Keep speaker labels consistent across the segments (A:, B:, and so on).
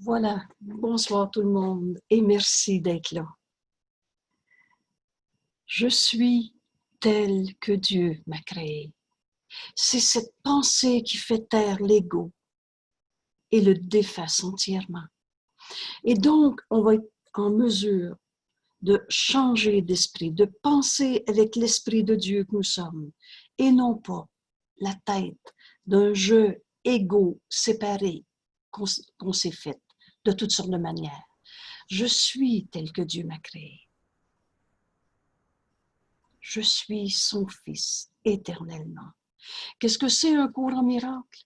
A: Voilà, bonsoir tout le monde et merci d'être là. Je suis tel que Dieu m'a créé. C'est cette pensée qui fait taire l'ego et le déface entièrement. Et donc, on va être en mesure de changer d'esprit, de penser avec l'esprit de Dieu que nous sommes et non pas la tête d'un jeu égo séparé qu'on s'est fait de toutes sortes de manières. Je suis tel que Dieu m'a créé. Je suis son fils éternellement. Qu'est-ce que c'est un cours en miracle?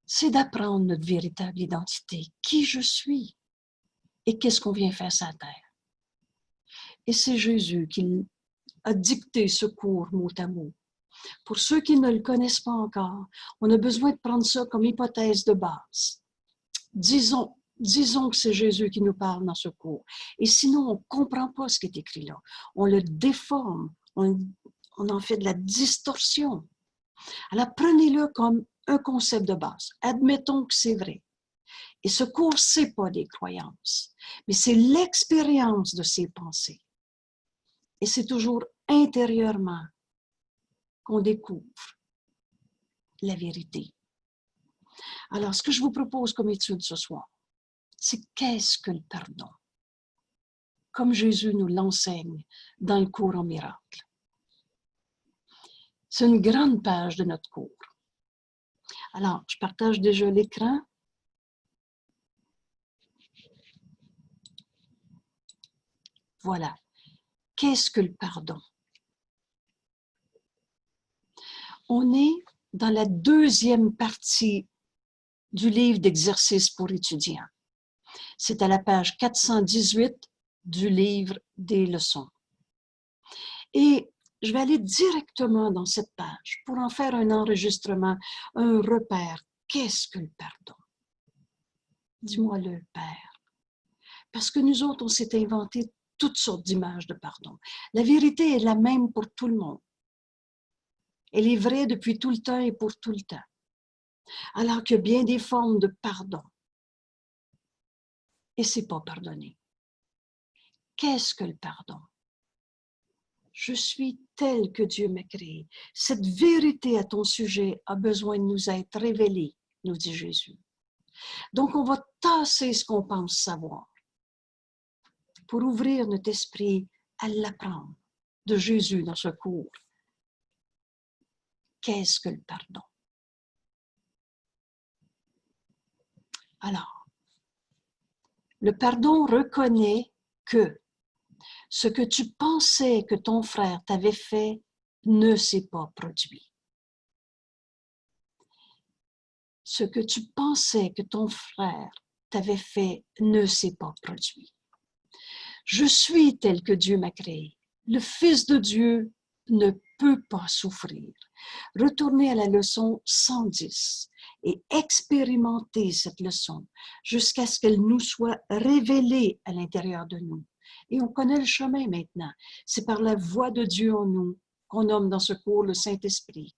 A: C'est d'apprendre notre véritable identité, qui je suis et qu'est-ce qu'on vient faire sur la terre. Et c'est Jésus qui a dicté ce cours mot à mot. Pour ceux qui ne le connaissent pas encore, on a besoin de prendre ça comme hypothèse de base. Disons que c'est Jésus qui nous parle dans ce cours. Et sinon, on ne comprend pas ce qui est écrit là. On le déforme, on en fait de la distorsion. Alors, prenez-le comme un concept de base. Admettons que c'est vrai. Et ce cours, ce n'est pas des croyances, mais c'est l'expérience de ces pensées. Et c'est toujours intérieurement qu'on découvre la vérité. Alors, ce que je vous propose comme étude ce soir, c'est qu'est-ce que le pardon? Comme Jésus nous l'enseigne dans le cours en miracle. C'est une grande page de notre cours. Alors, je partage déjà l'écran. Voilà. Qu'est-ce que le pardon? On est dans la deuxième partie du livre d'exercices pour étudiants. C'est à la page 418 du livre des leçons. Et je vais aller directement dans cette page pour en faire un enregistrement, un repère. Qu'est-ce que le pardon? Dis-moi-le, Père. Parce que nous autres, on s'est inventé toutes sortes d'images de pardon. La vérité est la même pour tout le monde. Elle est vraie depuis tout le temps et pour tout le temps. Alors qu'il y a bien des formes de pardon. Et c'est pas pardonner. Qu'est-ce que le pardon? Je suis tel que Dieu m'a créé. Cette vérité à ton sujet a besoin de nous être révélée, nous dit Jésus. Donc, on va tasser ce qu'on pense savoir pour ouvrir notre esprit à l'apprendre de Jésus dans ce cours. Qu'est-ce que le pardon? Alors, le pardon reconnaît que ce que tu pensais que ton frère t'avait fait ne s'est pas produit. Ce que tu pensais que ton frère t'avait fait ne s'est pas produit. Je suis tel que Dieu m'a créé. Le Fils de Dieu ne peut pas souffrir. Retournez à la leçon 110 et expérimentez cette leçon jusqu'à ce qu'elle nous soit révélée à l'intérieur de nous. Et on connaît le chemin maintenant. C'est par la voix de Dieu en nous qu'on nomme dans ce cours le Saint-Esprit,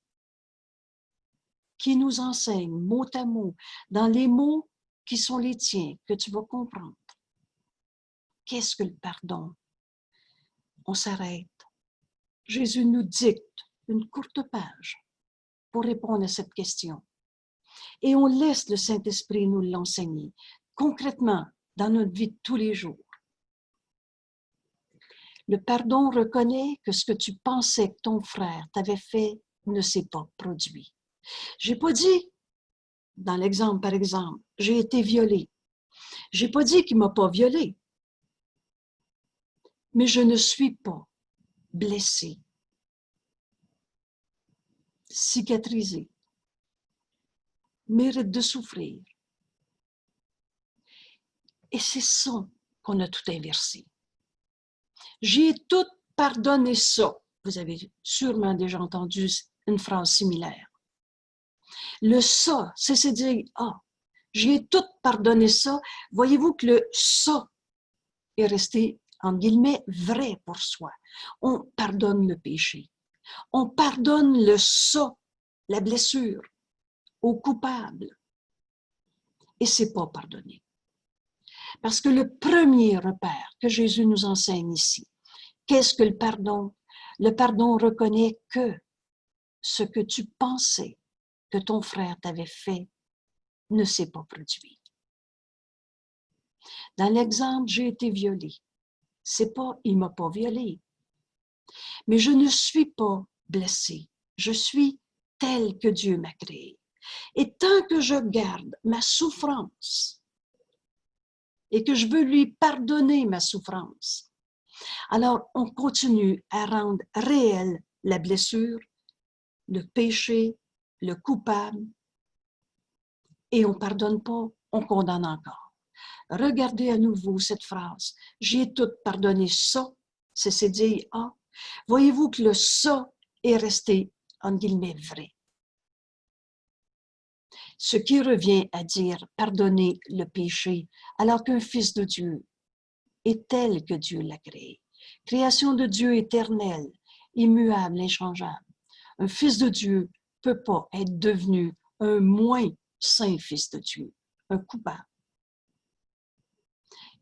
A: qui nous enseigne mot à mot, dans les mots qui sont les tiens, que tu vas comprendre. Qu'est-ce que le pardon? On s'arrête. Jésus nous dicte une courte page pour répondre à cette question. Et on laisse le Saint-Esprit nous l'enseigner concrètement dans notre vie de tous les jours. Le pardon reconnaît que ce que tu pensais que ton frère t'avait fait ne s'est pas produit. J'ai pas dit, dans l'exemple par exemple, j'ai été violée. J'ai pas dit qu'il m'a pas violée. Mais je ne suis pas blessée, cicatrisée, mérite de souffrir. Et c'est ça qu'on a tout inversé. J'ai tout pardonné ça. Vous avez sûrement déjà entendu une phrase similaire. Le ça, c'est dire, j'ai tout pardonné ça. Voyez-vous que le ça est resté, en guillemets, vrai pour soi. On pardonne le péché. On pardonne le ça, la blessure, au coupable. Et c'est pas pardonné. Parce que le premier repère que Jésus nous enseigne ici, qu'est-ce que le pardon? Le pardon reconnaît que ce que tu pensais que ton frère t'avait fait ne s'est pas produit. Dans l'exemple, j'ai été violée. C'est pas, il m'a pas violée. Mais je ne suis pas blessée. Je suis telle que Dieu m'a créée. Et tant que je garde ma souffrance et que je veux lui pardonner ma souffrance, alors on continue à rendre réelle la blessure, le péché, le coupable, et on ne pardonne pas, on condamne encore. Regardez à nouveau cette phrase. J'ai tout pardonné ça, c'est dire ah. Voyez-vous que le ça est resté, en guillemets, vrai. Ce qui revient à dire pardonner le péché, alors qu'un fils de Dieu est tel que Dieu l'a créé. Création de Dieu éternelle, immuable, inchangeable. Un fils de Dieu ne peut pas être devenu un moins saint fils de Dieu, un coupable.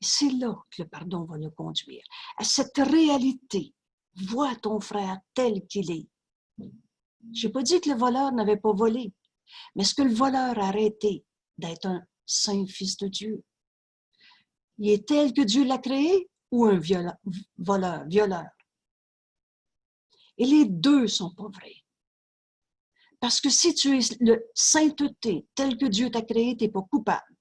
A: C'est là que le pardon va nous conduire, à cette réalité. Vois ton frère tel qu'il est. Je n'ai pas dit que le voleur n'avait pas volé, mais est-ce que le voleur a arrêté d'être un saint fils de Dieu? Il est tel que Dieu l'a créé ou un violeur? Et les deux ne sont pas vrais. Parce que si tu es le sainteté tel que Dieu t'a créé, tu n'es pas coupable.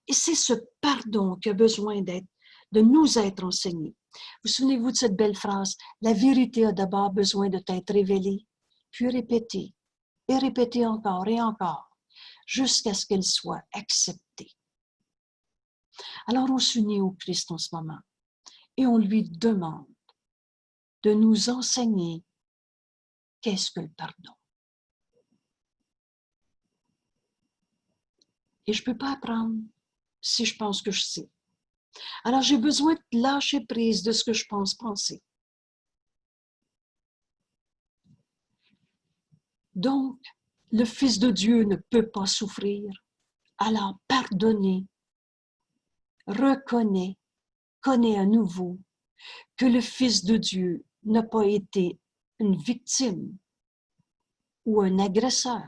A: Et c'est ce pardon qui a besoin de nous être enseigné. Vous souvenez-vous de cette belle phrase? La vérité a d'abord besoin de t'être révélée, puis répétée, et répétée encore et encore, jusqu'à ce qu'elle soit acceptée. Alors on s'unit au Christ en ce moment et on lui demande de nous enseigner qu'est-ce que le pardon. Et je ne peux pas apprendre si je pense que je sais. Alors j'ai besoin de lâcher prise de ce que je pense penser. Donc, le Fils de Dieu ne peut pas souffrir. Alors pardonnez, reconnaît, connaît à nouveau que le Fils de Dieu n'a pas été une victime ou un agresseur.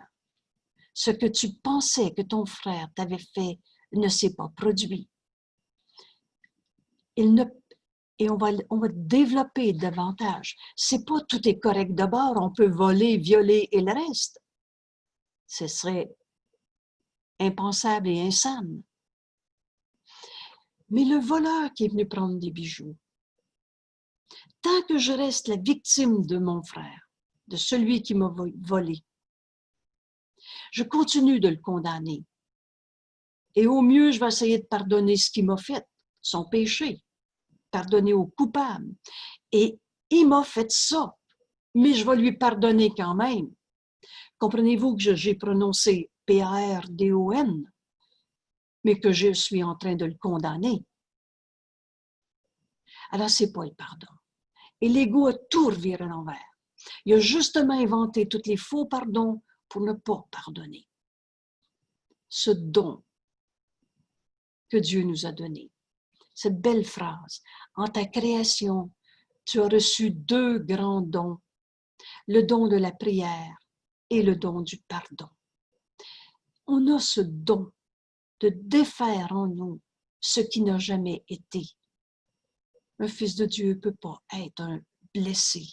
A: Ce que tu pensais que ton frère t'avait fait ne s'est pas produit. Et on va développer davantage. C'est pas tout est correct d'abord, on peut voler, violer et le reste. Ce serait impensable et insane. Mais le voleur qui est venu prendre des bijoux, tant que je reste la victime de mon frère, de celui qui m'a volé, je continue de le condamner. Et au mieux, je vais essayer de pardonner ce qu'il m'a fait, son péché, pardonner au coupable. Et il m'a fait ça, mais je vais lui pardonner quand même. Comprenez-vous que j'ai prononcé P-A-R-D-O-N, mais que je suis en train de le condamner. Alors, ce n'est pas le pardon. Et l'ego a tout reviré à l'envers. Il a justement inventé tous les faux pardons pour ne pas pardonner. Ce don que Dieu nous a donné. Cette belle phrase. En ta création, tu as reçu deux grands dons. Le don de la prière et le don du pardon. On a ce don de défaire en nous ce qui n'a jamais été. Un fils de Dieu ne peut pas être un blessé,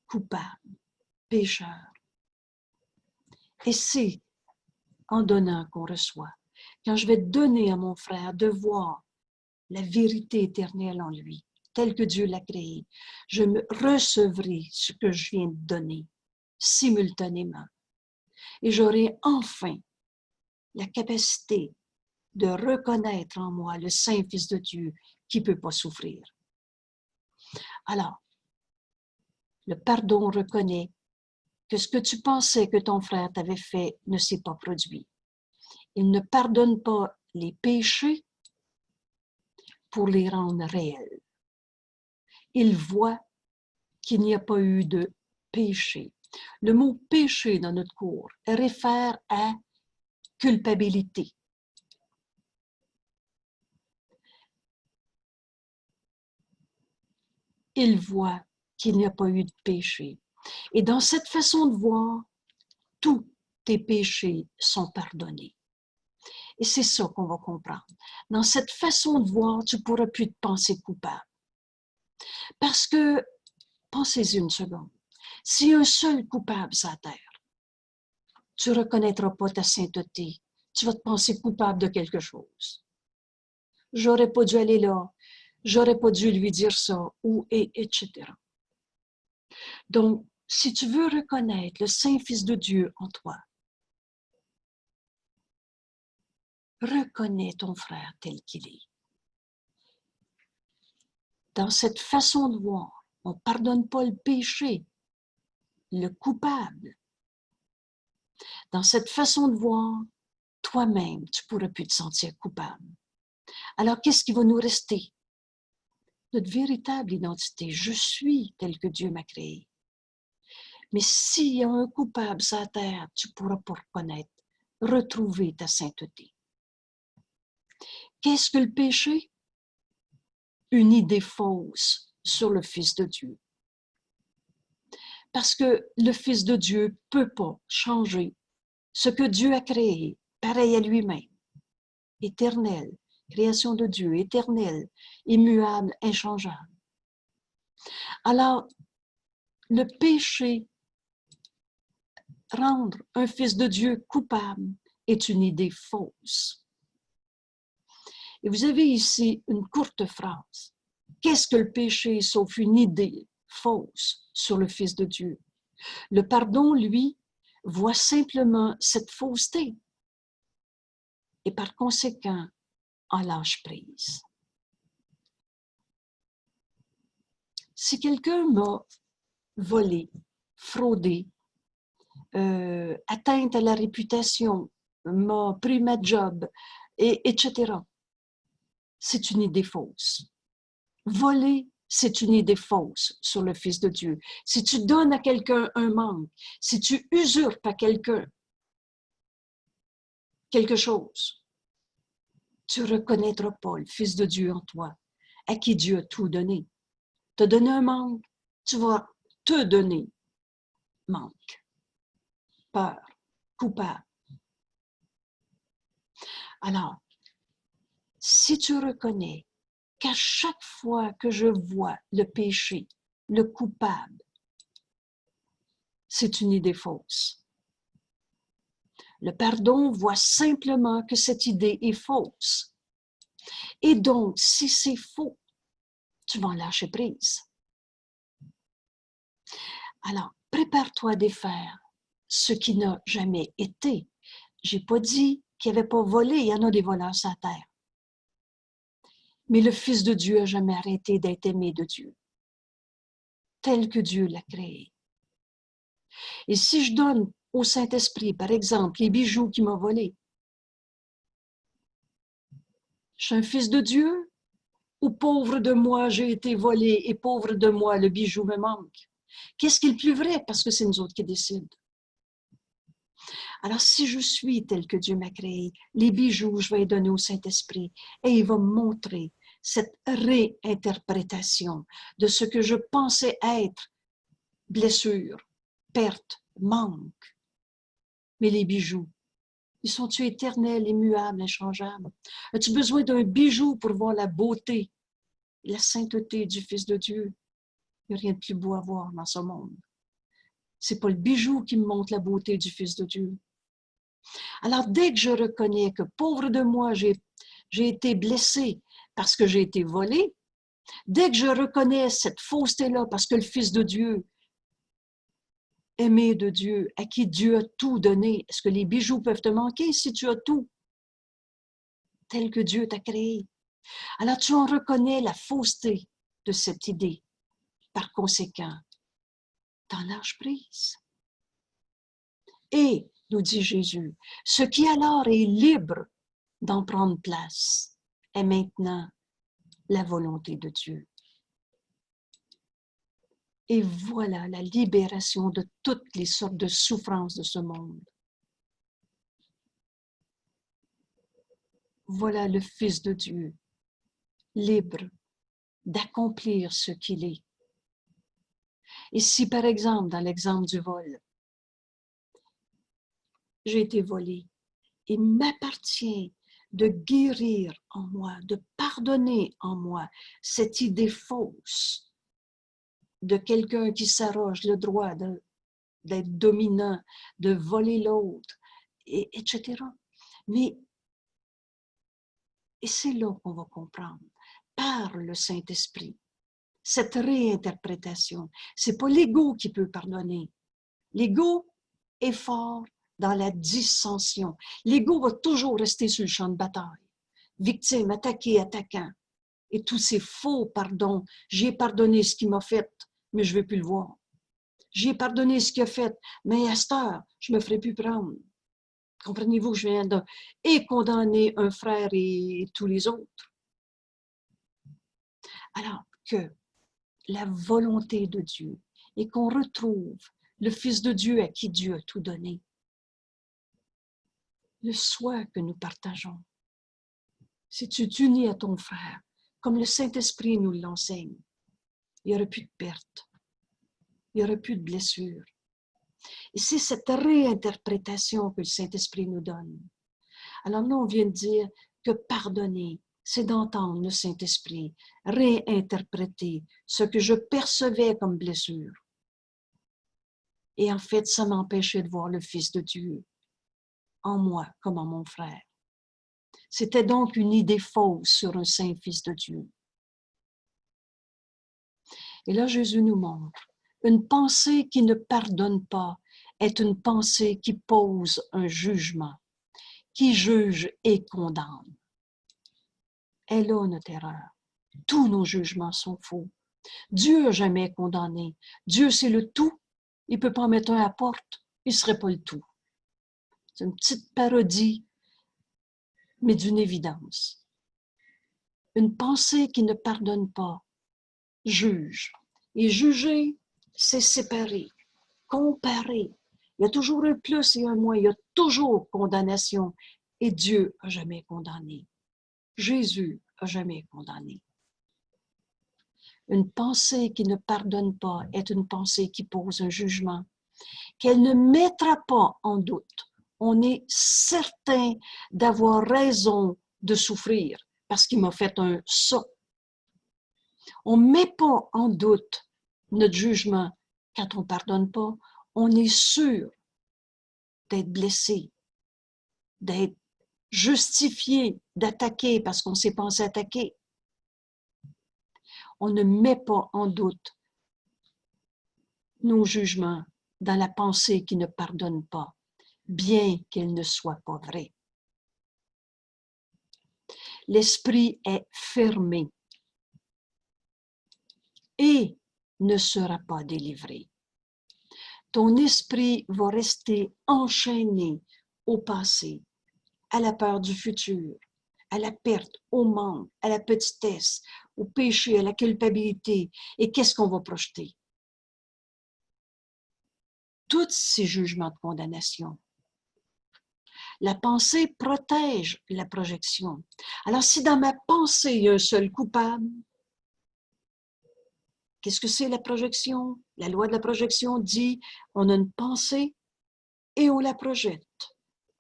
A: coupable, pécheur. Et c'est en donnant qu'on reçoit. Quand je vais donner à mon frère de voir la vérité éternelle en lui, telle que Dieu l'a créée, je me recevrai ce que je viens de donner simultanément. Et j'aurai enfin la capacité de reconnaître en moi le Saint Fils de Dieu qui ne peut pas souffrir. Alors, le pardon reconnaît que ce que tu pensais que ton frère t'avait fait ne s'est pas produit. Il ne pardonne pas les péchés pour les rendre réels. Il voit qu'il n'y a pas eu de péché. Le mot péché dans notre cours réfère à culpabilité. il voit qu'il n'y a pas eu de péché. Et dans cette façon de voir, tous tes péchés sont pardonnés. Et c'est ça qu'on va comprendre. Dans cette façon de voir, tu ne pourras plus te penser coupable. Parce que, pensez-y une seconde, s'il y a un seul coupable sur la terre, tu ne reconnaîtras pas ta sainteté. Tu vas te penser coupable de quelque chose. J'aurais pas dû aller là, j'aurais pas dû lui dire ça, etc. Donc, si tu veux reconnaître le Saint-Fils de Dieu en toi, reconnais ton frère tel qu'il est. Dans cette façon de voir, on ne pardonne pas le péché, le coupable. Dans cette façon de voir, toi-même, tu ne pourras plus te sentir coupable. Alors, qu'est-ce qui va nous rester? Notre véritable identité. Je suis tel que Dieu m'a créé. Mais s'il y a un coupable sur la terre, tu ne pourras pas reconnaître, retrouver ta sainteté. Qu'est-ce que le péché? Une idée fausse sur le Fils de Dieu. Parce que le Fils de Dieu ne peut pas changer ce que Dieu a créé, pareil à lui-même, éternel, création de Dieu, éternel, immuable, inchangeable. Alors, le péché, rendre un Fils de Dieu coupable, est une idée fausse. Et vous avez ici une courte phrase. Qu'est-ce que le péché sauf une idée fausse sur le Fils de Dieu? Le pardon, lui, voit simplement cette fausseté et par conséquent en lâche prise. Si quelqu'un m'a volé, fraudé, atteinte à la réputation, m'a pris ma job, etc., c'est une idée fausse. Voler, c'est une idée fausse sur le Fils de Dieu. Si tu donnes à quelqu'un un manque, si tu usurpes à quelqu'un quelque chose, tu ne reconnaîtras pas le Fils de Dieu en toi, à qui Dieu a tout donné. Te donné un manque, tu vas te donner manque, peur, coupable. Alors, si tu reconnais qu'à chaque fois que je vois le péché, le coupable, c'est une idée fausse. Le pardon voit simplement que cette idée est fausse. Et donc, si c'est faux, tu vas en lâcher prise. Alors, prépare-toi à défaire ce qui n'a jamais été. Je n'ai pas dit qu'il n'y avait pas volé, il y en a des voleurs sur la terre. Mais le Fils de Dieu n'a jamais arrêté d'être aimé de Dieu, tel que Dieu l'a créé. Et si je donne au Saint-Esprit, par exemple, les bijoux qu'il m'a volés, je suis un fils de Dieu ou pauvre de moi, j'ai été volé et pauvre de moi, le bijou me manque? Qu'est-ce qui est le plus vrai? Parce que c'est nous autres qui décident. Alors, si je suis tel que Dieu m'a créé, les bijoux, je vais les donner au Saint-Esprit et il va me montrer cette réinterprétation de ce que je pensais être blessure, perte, manque. Mais les bijoux, ils sont-ils éternels, immuables, inchangeables? As-tu besoin d'un bijou pour voir la beauté, la sainteté du Fils de Dieu? Il n'y a rien de plus beau à voir dans ce monde. C'est pas le bijou qui me montre la beauté du Fils de Dieu. Alors, dès que je reconnais que, pauvre de moi, j'ai été blessé parce que j'ai été volé, dès que je reconnais cette fausseté-là parce que le Fils de Dieu, aimé de Dieu, à qui Dieu a tout donné, est-ce que les bijoux peuvent te manquer si tu as tout tel que Dieu t'a créé? Alors, tu en reconnais la fausseté de cette idée. Par conséquent, t'en lâches prise. Et, nous dit Jésus, ce qui alors est libre d'en prendre place est maintenant la volonté de Dieu. Et voilà la libération de toutes les sortes de souffrances de ce monde. Voilà le Fils de Dieu, libre d'accomplir ce qu'il est Et si, par exemple, dans l'exemple du vol, j'ai été volée, il m'appartient de guérir en moi, de pardonner en moi cette idée fausse de quelqu'un qui s'arroge le droit d'être dominant, de voler l'autre, etc. Mais, et c'est là qu'on va comprendre, par le Saint-Esprit, cette réinterprétation. C'est pas l'ego qui peut pardonner. L'ego est fort dans la dissension. L'ego va toujours rester sur le champ de bataille. Victime, attaqué, attaquant. Et tous ces faux pardons. J'ai pardonné ce qu'il m'a fait, mais je ne veux plus le voir. J'ai pardonné ce qu'il a fait, mais à cette heure, je ne me ferai plus prendre. Comprenez-vous que je viens de condamner un frère et tous les autres? Alors que la volonté de Dieu et qu'on retrouve le Fils de Dieu à qui Dieu a tout donné, le soi que nous partageons. Si tu t'unis à ton frère, comme le Saint-Esprit nous l'enseigne, il n'y aurait plus de perte, il n'y aurait plus de blessure. Et c'est cette réinterprétation que le Saint-Esprit nous donne. Alors là, on vient de dire que pardonner, c'est d'entendre le Saint-Esprit réinterpréter ce que je percevais comme blessure. Et en fait, ça m'empêchait de voir le Fils de Dieu en moi comme en mon frère. C'était donc une idée fausse sur un saint Fils de Dieu. Et là, Jésus nous montre, une pensée qui ne pardonne pas est une pensée qui pose un jugement, qui juge et condamne. Elle est là notre erreur. Tous nos jugements sont faux. Dieu n'a jamais condamné. Dieu, c'est le tout. Il ne peut pas en mettre un à la porte. Il ne serait pas le tout. C'est une petite parodie, mais d'une évidence. Une pensée qui ne pardonne pas juge. Et juger, c'est séparer, comparer. Il y a toujours un plus et un moins. Il y a toujours condamnation. Et Dieu n'a jamais condamné. Jésus n'a jamais condamné. Une pensée qui ne pardonne pas est une pensée qui pose un jugement, qu'elle ne mettra pas en doute. On est certain d'avoir raison de souffrir parce qu'il m'a fait un ça. On ne met pas en doute notre jugement quand on ne pardonne pas. On est sûr d'être blessé, d'être justifié, d'attaquer parce qu'on s'est pensé attaquer. On ne met pas en doute nos jugements dans la pensée qui ne pardonne pas, bien qu'elle ne soit pas vraie. L'esprit est fermé et ne sera pas délivré. Ton esprit va rester enchaîné au passé, à la peur du futur, à la perte, au manque, à la petitesse, au péché, à la culpabilité. Et qu'est-ce qu'on va projeter? Tous ces jugements de condamnation. La pensée protège la projection. Alors, si dans ma pensée, il y a un seul coupable, qu'est-ce que c'est la projection? La loi de la projection dit, on a une pensée et on la projette.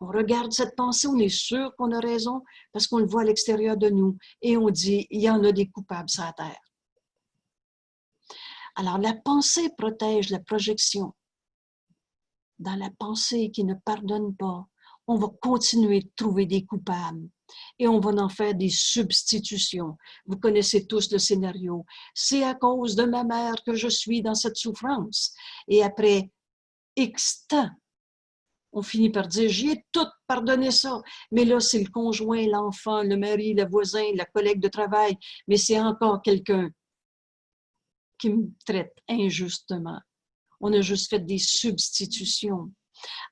A: On regarde cette pensée, on est sûr qu'on a raison parce qu'on le voit à l'extérieur de nous et on dit, il y en a des coupables sur la terre. Alors, la pensée protège la projection. Dans la pensée qui ne pardonne pas, on va continuer de trouver des coupables et on va en faire des substitutions. Vous connaissez tous le scénario. C'est à cause de ma mère que je suis dans cette souffrance. Et après X temps, on finit par dire, j'y ai tout pardonné ça. Mais là, c'est le conjoint, l'enfant, le mari, le voisin, la collègue de travail. Mais c'est encore quelqu'un qui me traite injustement. On a juste fait des substitutions.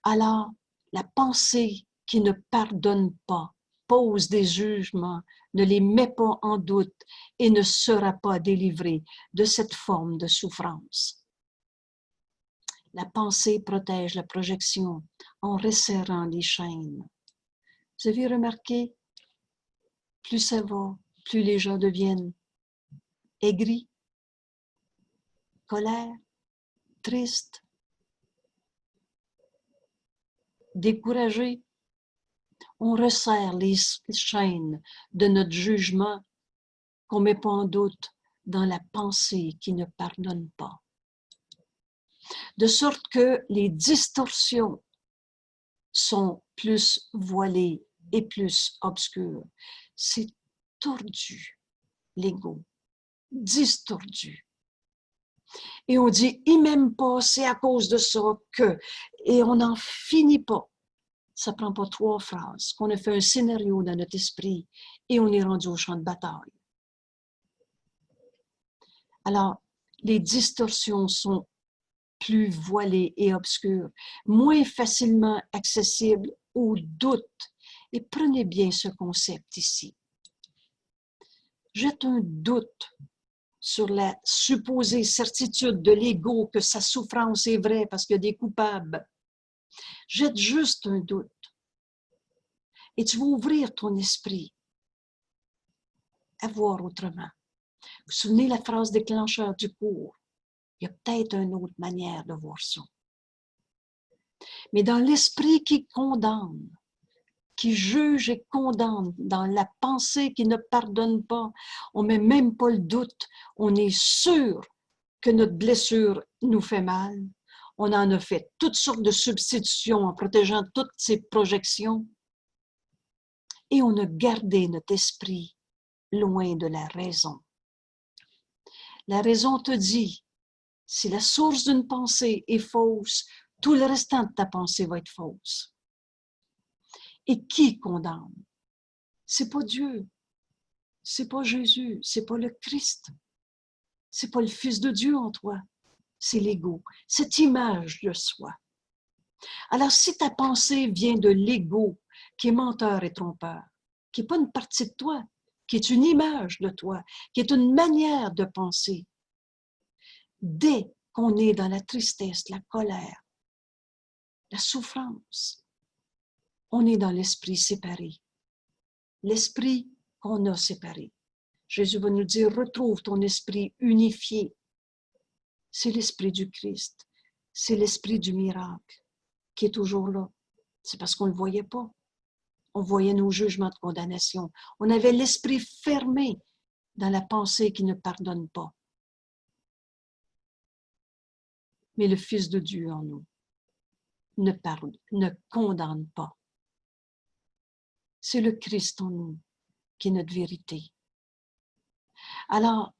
A: Alors, la pensée qui ne pardonne pas, pose des jugements, ne les met pas en doute et ne sera pas délivrée de cette forme de souffrance. La pensée protège la projection en resserrant les chaînes. Vous avez remarqué, plus ça va, plus les gens deviennent aigris, colère, triste, découragé, on resserre les chaînes de notre jugement qu'on met pas en doute dans la pensée qui ne pardonne pas. De sorte que les distorsions sont plus voilées et plus obscures. C'est tordu, l'ego, distordu. Et on dit, il m'aime pas, c'est à cause de ça que... Et on n'en finit pas. Ça prend pas 3 phrases, qu'on a fait un scénario dans notre esprit et on est rendu au champ de bataille. Alors, les distorsions sont plus voilées et obscures, moins facilement accessibles au doute. Et prenez bien ce concept ici. Jette un doute sur la supposée certitude de l'ego que sa souffrance est vraie parce qu'il y a des coupables. Jette juste un doute. Et tu vas ouvrir ton esprit à voir autrement. Vous vous souvenez la phrase déclencheur du cours? Il y a peut-être une autre manière de voir ça. Mais dans l'esprit qui condamne, qui juge et condamne, dans la pensée qui ne pardonne pas, on ne met même pas le doute, on est sûr que notre blessure nous fait mal. On en a fait toutes sortes de substitutions en protégeant toutes ces projections. Et on a gardé notre esprit loin de la raison. La raison te dit, si la source d'une pensée est fausse, tout le restant de ta pensée va être fausse. Et qui condamne? C'est pas Dieu, c'est pas Jésus, c'est pas le Christ, c'est pas le Fils de Dieu en toi, c'est l'ego, cette image de soi. Alors si ta pensée vient de l'ego, qui est menteur et trompeur, qui n'est pas une partie de toi, qui est une image de toi, qui est une manière de penser, dès qu'on est dans la tristesse, la colère, la souffrance, on est dans l'esprit séparé. L'esprit qu'on a séparé. Jésus va nous dire, retrouve ton esprit unifié. C'est l'esprit du Christ. C'est l'esprit du miracle qui est toujours là. C'est parce qu'on ne le voyait pas. On voyait nos jugements de condamnation. On avait l'esprit fermé dans la pensée qui ne pardonne pas. Mais le Fils de Dieu en nous ne condamne pas. C'est le Christ en nous qui est notre vérité. Alors,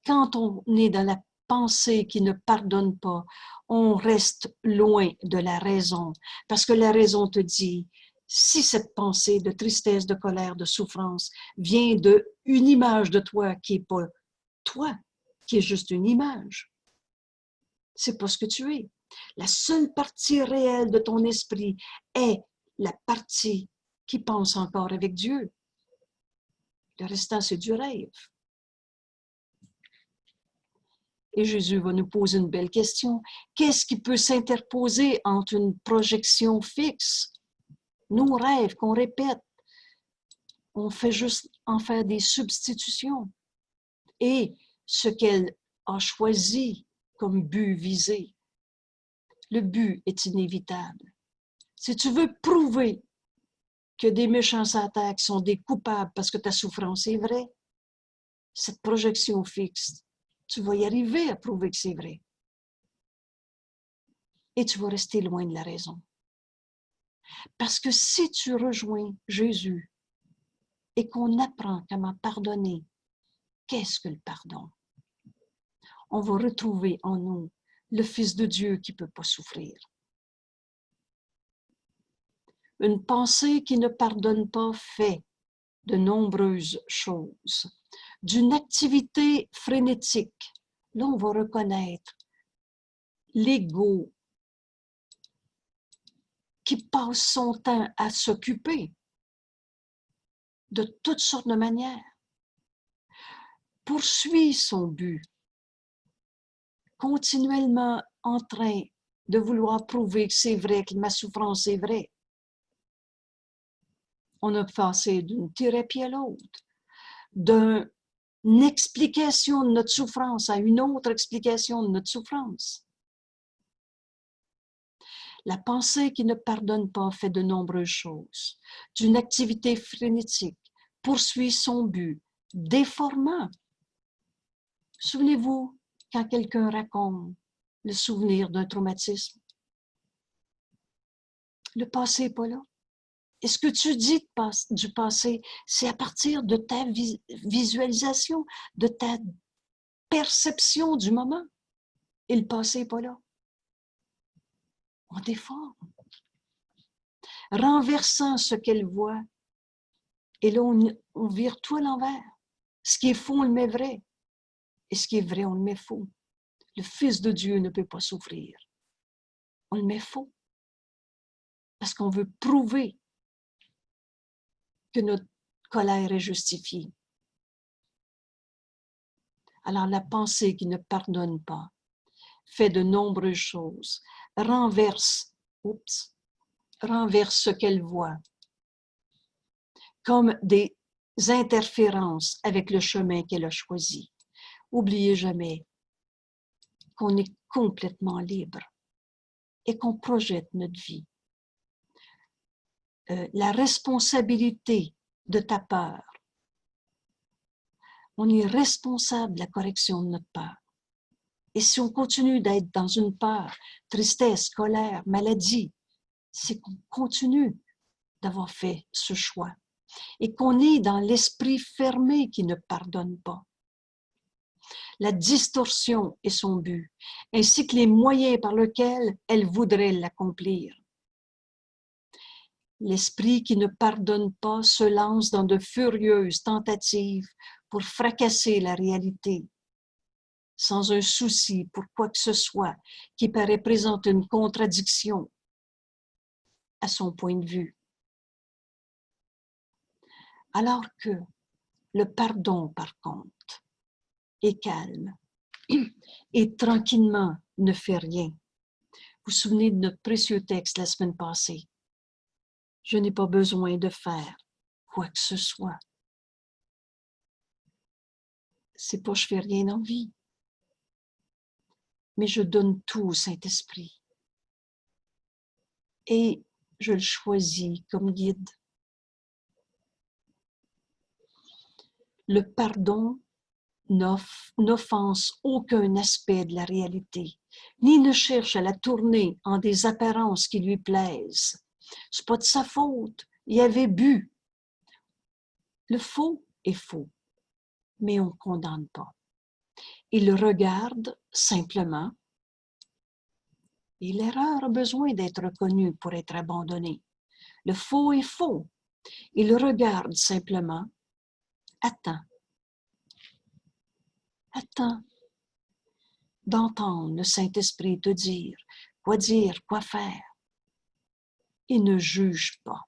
A: quand on est dans la pensée qui ne pardonne pas, on reste loin de la raison, parce que la raison te dit, si cette pensée de tristesse, de colère, de souffrance vient d'une image de toi qui n'est pas toi, qui est juste une image, c'est pas ce que tu es. La seule partie réelle de ton esprit est la partie qui pense encore avec Dieu. Le restant, c'est du rêve. Et Jésus va nous poser une belle question. Qu'est-ce qui peut s'interposer entre une projection fixe, nos rêves qu'on répète, on fait juste en faire des substitutions, et ce qu'elle a choisi comme but visé? Le but est inévitable. Si tu veux prouver que des méchants sur la terre qui sont des coupables parce que ta souffrance est vraie, cette projection fixe, tu vas y arriver à prouver que c'est vrai. Et tu vas rester loin de la raison. Parce que si tu rejoins Jésus et qu'on apprend comment pardonner, qu'est-ce que le pardon? On va retrouver en nous le Fils de Dieu qui ne peut pas souffrir. Une pensée qui ne pardonne pas fait de nombreuses choses. D'une activité frénétique, là on va reconnaître l'ego qui passe son temps à s'occuper de toutes sortes de manières, poursuit son but, continuellement en train de vouloir prouver que c'est vrai, que ma souffrance est vraie. On a passé d'une thérapie à l'autre, d'une explication de notre souffrance à une autre explication de notre souffrance. La pensée qui ne pardonne pas fait de nombreuses choses, d'une activité frénétique, poursuit son but, déformant. Souvenez-vous quand quelqu'un raconte le souvenir d'un traumatisme. Le passé n'est pas là. Et ce que tu dis du passé, c'est à partir de ta visualisation, de ta perception du moment. Et le passé n'est pas là. On déforme. Renversant ce qu'elle voit. Et là, on vire tout à l'envers. Ce qui est faux, on le met vrai. Et ce qui est vrai, on le met faux. Le Fils de Dieu ne peut pas souffrir. On le met faux. Parce qu'on veut prouver que notre colère est justifiée. Alors la pensée qui ne pardonne pas fait de nombreuses choses, renverse ce qu'elle voit, comme des interférences avec le chemin qu'elle a choisi. N'oubliez jamais qu'on est complètement libre et qu'on projette notre vie. La responsabilité de ta peur. On est responsable de la correction de notre peur. Et si on continue d'être dans une peur, tristesse, colère, maladie, c'est qu'on continue d'avoir fait ce choix et qu'on est dans l'esprit fermé qui ne pardonne pas. La distorsion est son but, ainsi que les moyens par lesquels elle voudrait l'accomplir. L'esprit qui ne pardonne pas se lance dans de furieuses tentatives pour fracasser la réalité, sans un souci pour quoi que ce soit qui paraît présenter une contradiction à son point de vue. Alors que le pardon, par contre, est calme et tranquillement ne fait rien. Vous vous souvenez de notre précieux texte la semaine passée. Je n'ai pas besoin de faire quoi que ce soit. C'est pas je fais rien dans la vie, mais je donne tout au Saint-Esprit. Et je le choisis comme guide. Le pardon n'offense aucun aspect de la réalité, ni ne cherche à la tourner en des apparences qui lui plaisent. C'est pas de sa faute, il avait bu. Le faux est faux, mais on ne condamne pas. Il le regarde simplement. Et l'erreur a besoin d'être reconnue pour être abandonnée. Le faux est faux. Il le regarde simplement. Attends d'entendre le Saint-Esprit te dire, quoi faire. Et ne juge pas.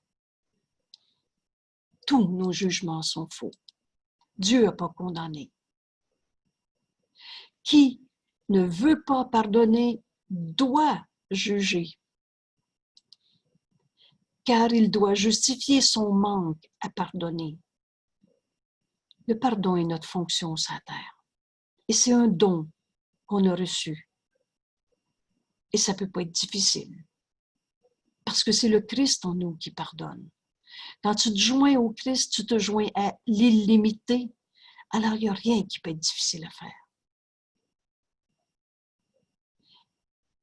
A: Tous nos jugements sont faux. Dieu n'a pas condamné. Qui ne veut pas pardonner doit juger, car il doit justifier son manque à pardonner. Le pardon est notre fonction sur la terre. Et c'est un don qu'on a reçu. Et ça ne peut pas être difficile. Parce que c'est le Christ en nous qui pardonne. Quand tu te joins au Christ, tu te joins à l'illimité. Alors, il n'y a rien qui peut être difficile à faire.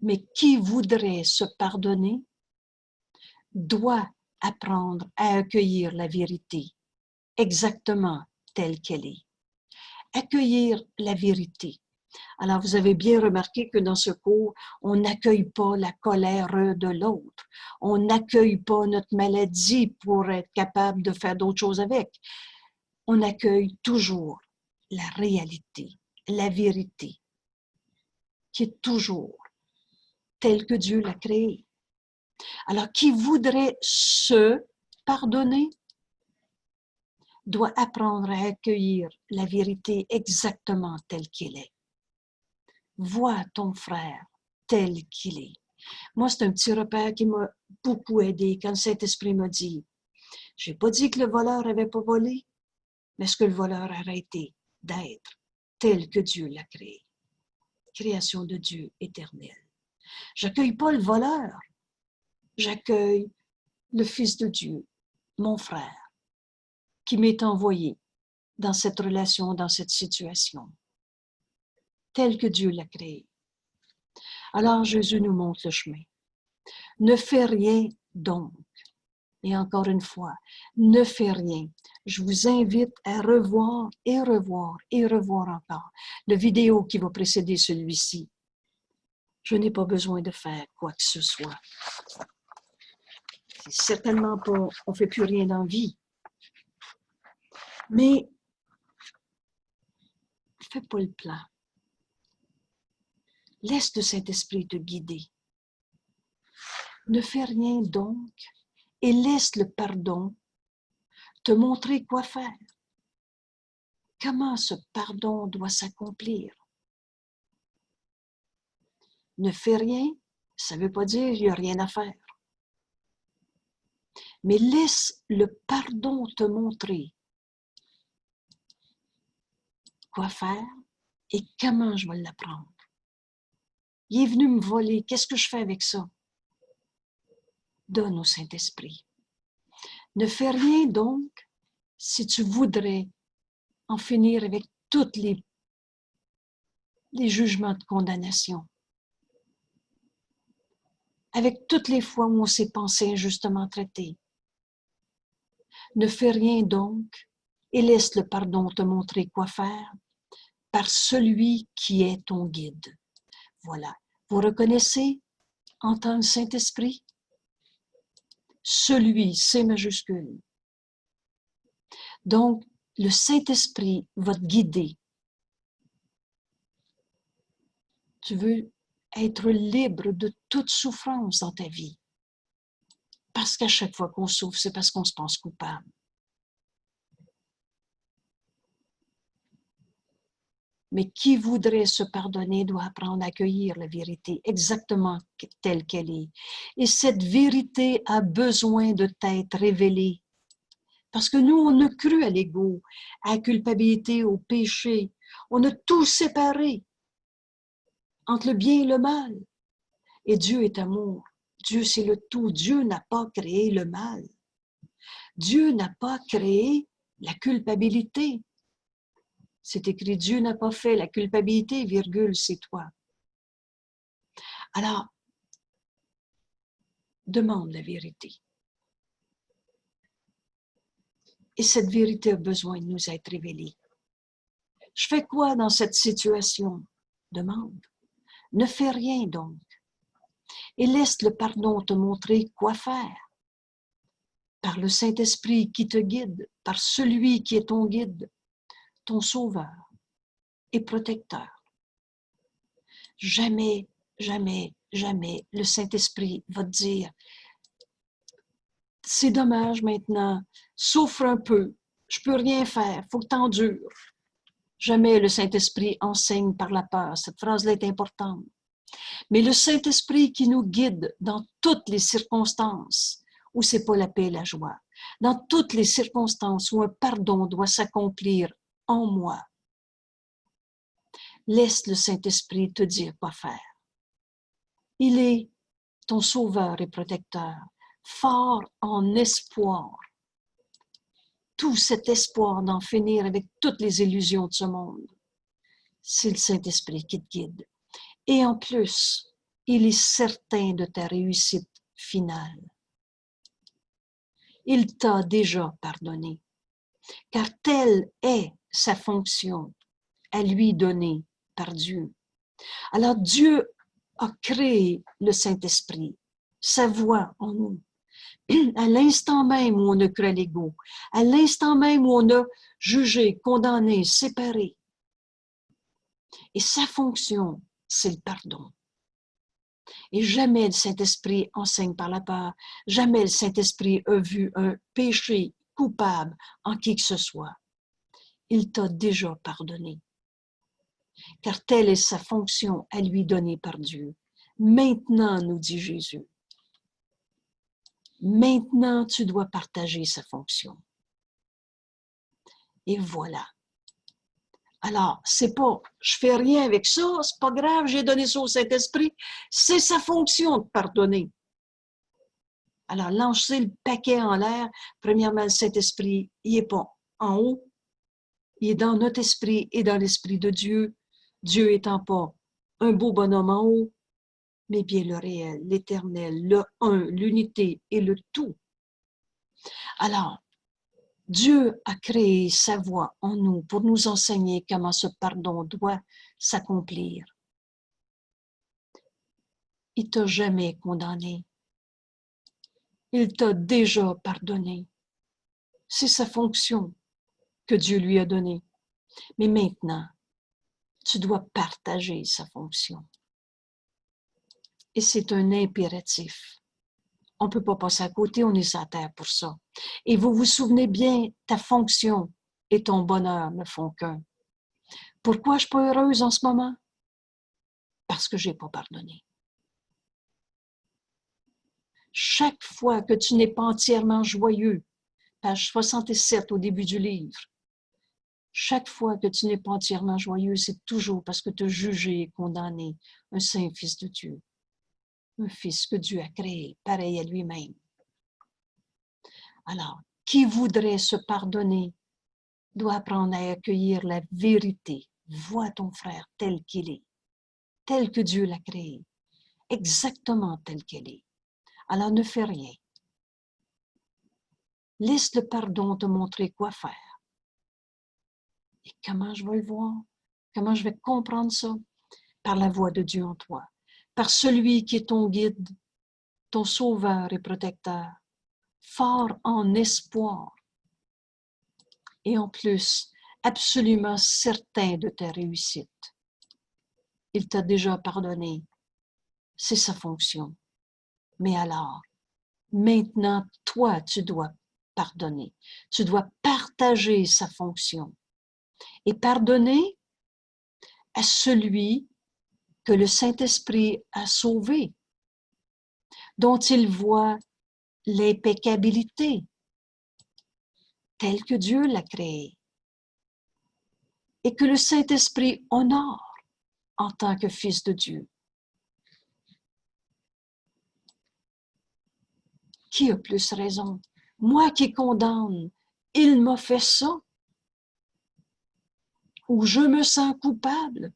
A: Mais qui voudrait se pardonner doit apprendre à accueillir la vérité exactement telle qu'elle est. Accueillir la vérité. Alors, vous avez bien remarqué que dans ce cours, on n'accueille pas la colère de l'autre. On n'accueille pas notre maladie pour être capable de faire d'autres choses avec. On accueille toujours la réalité, la vérité, qui est toujours telle que Dieu l'a créée. Alors, qui voudrait se pardonner doit apprendre à accueillir la vérité exactement telle qu'elle est. Vois ton frère tel qu'il est. Moi, c'est un petit repère qui m'a beaucoup aidé quand le Saint-Esprit m'a dit, je n'ai pas dit que le voleur n'avait pas volé, mais ce que le voleur a arrêté d'être tel que Dieu l'a créé. Création de Dieu éternel. Je n'accueille pas le voleur. j'accueille le Fils de Dieu, mon frère, qui m'est envoyé dans cette relation, dans cette situation, telle que Dieu l'a créée. Alors Jésus nous montre le chemin. Ne fais rien donc. Et encore une fois, ne fais rien. Je vous invite à revoir et revoir et revoir encore le vidéo qui va précéder celui-ci. Je n'ai pas besoin de faire quoi que ce soit. C'est certainement pas, on ne fait plus rien dans la vie. Mais, fais pas le plan. Laisse le Saint-Esprit te guider. Ne fais rien donc et laisse le pardon te montrer quoi faire. Comment ce pardon doit s'accomplir. Ne fais rien, ça ne veut pas dire qu'il n'y a rien à faire. Mais laisse le pardon te montrer quoi faire et comment je vais l'apprendre. Il est venu me voler, qu'est-ce que je fais avec ça? Donne au Saint-Esprit. Ne fais rien donc si tu voudrais en finir avec tous les jugements de condamnation. Avec toutes les fois où on s'est pensé injustement traité. Ne fais rien donc et laisse le pardon te montrer quoi faire par celui qui est ton guide. Voilà. Vous reconnaissez en tant que Saint-Esprit? Celui, c'est majuscule. Donc, le Saint-Esprit va te guider. Tu veux être libre de toute souffrance dans ta vie. Parce qu'à chaque fois qu'on souffre, c'est parce qu'on se pense coupable. Mais qui voudrait se pardonner doit apprendre à accueillir la vérité exactement telle qu'elle est. Et cette vérité a besoin de t'être révélée. Parce que nous, on a cru à l'ego, à la culpabilité, au péché. On a tout séparé entre le bien et le mal. Et Dieu est amour. Dieu, c'est le tout. Dieu n'a pas créé le mal. Dieu n'a pas créé la culpabilité. C'est écrit, Dieu n'a pas fait la culpabilité, virgule, c'est toi. Alors, demande la vérité. Et cette vérité a besoin de nous être révélée. Je fais quoi dans cette situation? Demande. Ne fais rien donc. Et laisse le pardon te montrer quoi faire. Par le Saint-Esprit qui te guide, par celui qui est ton guide, ton sauveur et protecteur. Jamais, jamais, jamais le Saint-Esprit va te dire « C'est dommage maintenant, souffre un peu, je peux rien faire, faut que t'endures. » Jamais le Saint-Esprit enseigne par la peur. Cette phrase-là est importante. Mais le Saint-Esprit qui nous guide dans toutes les circonstances où c'est pas la paix et la joie, dans toutes les circonstances où un pardon doit s'accomplir en moi, laisse le Saint-Esprit te dire quoi faire. Il est ton sauveur et protecteur, fort en espoir. Tout cet espoir d'en finir avec toutes les illusions de ce monde, c'est le Saint-Esprit qui te guide. Et en plus, il est certain de ta réussite finale. Il t'a déjà pardonné, car telle est sa fonction à lui donnée par Dieu. Alors Dieu a créé le Saint-Esprit, sa voix en nous. À l'instant même où on a cru à l'ego, à l'instant même où on a jugé, condamné, séparé. Et sa fonction, c'est le pardon. Et jamais le Saint-Esprit enseigne par la peur, jamais le Saint-Esprit a vu un péché coupable en qui que ce soit. Il t'a déjà pardonné. Car telle est sa fonction à lui donnée par Dieu. Maintenant, nous dit Jésus, maintenant tu dois partager sa fonction. Et voilà. Alors, c'est pas, je fais rien avec ça, c'est pas grave, j'ai donné ça au Saint-Esprit, c'est sa fonction de pardonner. Alors, lancer le paquet en l'air, premièrement, le Saint-Esprit, il n'est pas en haut, il est dans notre esprit et dans l'esprit de Dieu. Dieu étant pas un beau bonhomme en haut, mais bien le réel, l'éternel, le un, l'unité et le tout. Alors, Dieu a créé sa voix en nous pour nous enseigner comment ce pardon doit s'accomplir. Il t'a jamais condamné. Il t'a déjà pardonné. C'est sa fonction que Dieu lui a donnée. Mais maintenant, tu dois partager sa fonction. Et c'est un impératif. On ne peut pas passer à côté, on est sur la terre pour ça. Et vous vous souvenez bien, ta fonction et ton bonheur ne font qu'un. Pourquoi je ne suis pas heureuse en ce moment? Parce que je n'ai pas pardonné. Chaque fois que tu n'es pas entièrement joyeux, page 67 au début du livre, chaque fois que tu n'es pas entièrement joyeux, c'est toujours parce que tu as jugé et condamné un saint fils de Dieu, un fils que Dieu a créé, pareil à lui-même. Alors, qui voudrait se pardonner doit apprendre à accueillir la vérité. Vois ton frère tel qu'il est, tel que Dieu l'a créé, exactement tel qu'elle est. Alors ne fais rien. Laisse le pardon te montrer quoi faire. Et comment je vais le voir? Comment je vais comprendre ça? Par la voix de Dieu en toi, par celui qui est ton guide, ton sauveur et protecteur, fort en espoir et en plus absolument certain de ta réussite. Il t'a déjà pardonné, c'est sa fonction. Mais alors, maintenant, toi, tu dois pardonner. Tu dois partager sa fonction et pardonner à celui que le Saint-Esprit a sauvé, dont il voit l'impeccabilité, telle que Dieu l'a créée, et que le Saint-Esprit honore en tant que fils de Dieu. Qui a plus raison? Moi qui condamne, il m'a fait ça, ou je me sens coupable?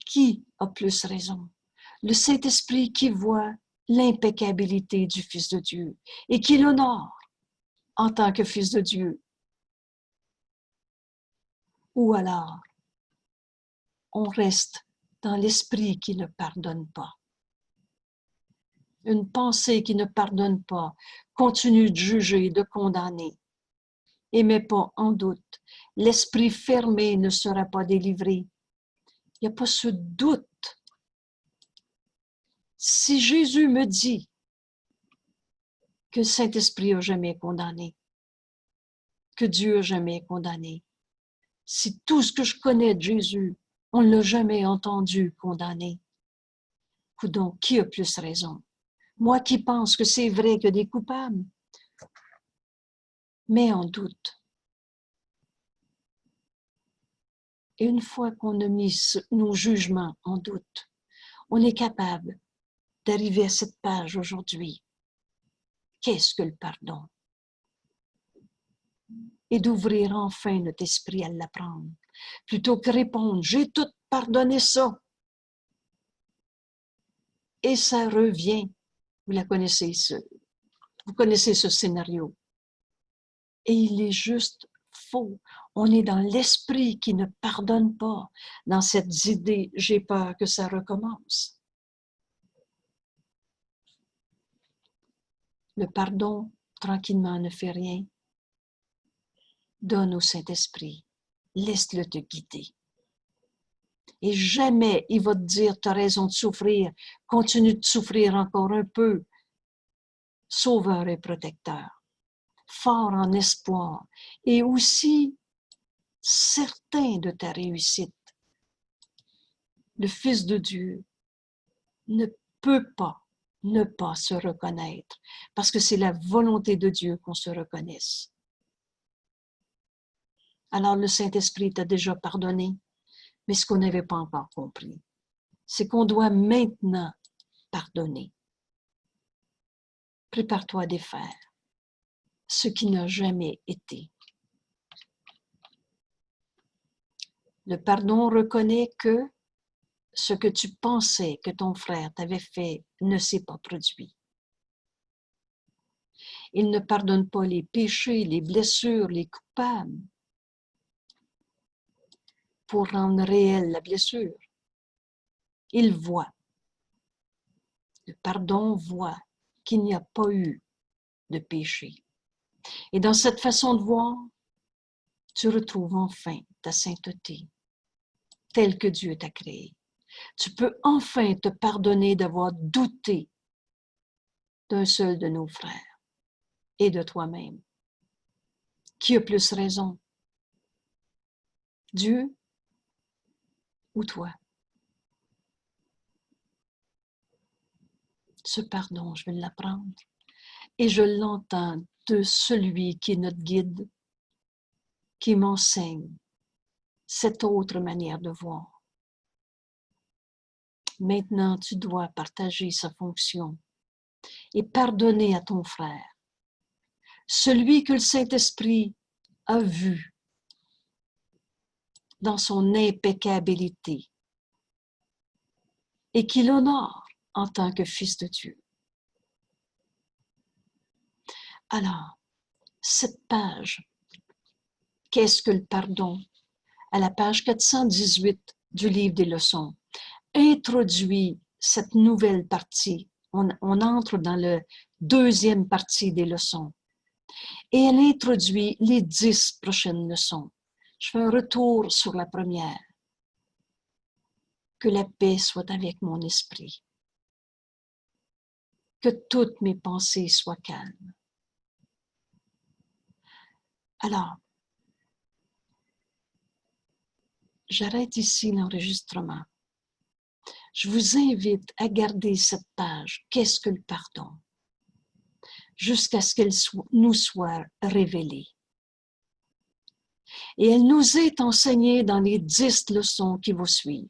A: Qui a plus raison? Le Saint-Esprit qui voit l'impeccabilité du Fils de Dieu et qui l'honore en tant que Fils de Dieu. Ou alors, on reste dans l'esprit qui ne pardonne pas. Une pensée qui ne pardonne pas continue de juger, de condamner et met pas en doute. L'esprit fermé ne sera pas délivré. Il n'y a pas ce doute. Si Jésus me dit que le Saint-Esprit n'a jamais condamné, que Dieu n'a jamais condamné, si tout ce que je connais de Jésus, on ne l'a jamais entendu condamner, donc qui a plus raison? Moi qui pense que c'est vrai qu'il y a des coupables, mais en doute. Et une fois qu'on a mis nos jugements en doute, on est capable d'arriver à cette page aujourd'hui. Qu'est-ce que le pardon? Et d'ouvrir enfin notre esprit à l'apprendre, plutôt que répondre « j'ai tout pardonné ça ». Et ça revient. Vous connaissez ce scénario. Et il est juste faux. On est dans l'esprit qui ne pardonne pas, dans cette idée « j'ai peur que ça recommence ». Le pardon, tranquillement, ne fait rien. Donne au Saint-Esprit. Laisse-le te guider. Et jamais il va te dire, tu as raison de souffrir, continue de souffrir encore un peu. Sauveur et protecteur, fort en espoir et aussi certain de ta réussite. Le Fils de Dieu ne peut pas ne pas se reconnaître parce que c'est la volonté de Dieu qu'on se reconnaisse. Alors le Saint-Esprit t'a déjà pardonné, mais ce qu'on n'avait pas encore compris, c'est qu'on doit maintenant pardonner. Prépare-toi à défaire ce qui n'a jamais été. Le pardon reconnaît que ce que tu pensais que ton frère t'avait fait ne s'est pas produit. Il ne pardonne pas les péchés, les blessures, les coupables pour rendre réelle la blessure. Il voit. Le pardon voit qu'il n'y a pas eu de péché. Et dans cette façon de voir, tu retrouves enfin ta sainteté, telle que Dieu t'a créée. Tu peux enfin te pardonner d'avoir douté d'un seul de nos frères et de toi-même. Qui a plus raison? Dieu ou toi? Ce pardon, je vais l'apprendre et je l'entends de celui qui est notre guide, qui m'enseigne cette autre manière de voir. Maintenant, tu dois partager sa fonction et pardonner à ton frère, celui que le Saint-Esprit a vu dans son impeccabilité et qu'il honore en tant que fils de Dieu. Alors, cette page, qu'est-ce que le pardon? À la page 418 du livre des leçons, introduit cette nouvelle partie. On entre dans la deuxième partie des leçons. Et elle introduit les 10 prochaines leçons. Je fais un retour sur la première. Que la paix soit avec mon esprit. Que toutes mes pensées soient calmes. Alors, j'arrête ici l'enregistrement. Je vous invite à garder cette page. Qu'est-ce que le pardon? Jusqu'à ce qu'elle nous soit révélée. Et elle nous est enseignée dans les 10 leçons qui vont suivre.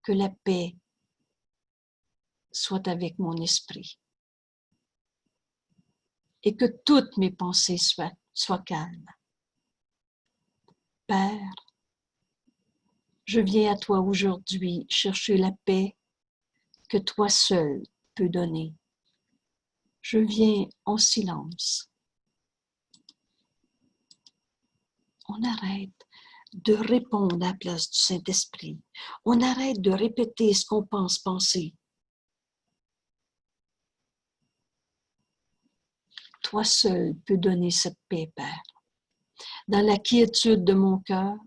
A: Que la paix soit avec mon esprit. Et que toutes mes pensées soient calmes. Père, je viens à toi aujourd'hui chercher la paix que toi seul peux donner. Je viens en silence. On arrête de répondre à la place du Saint-Esprit. On arrête de répéter ce qu'on pense penser. Toi seul peux donner cette paix, Père. Dans la quiétude de mon cœur,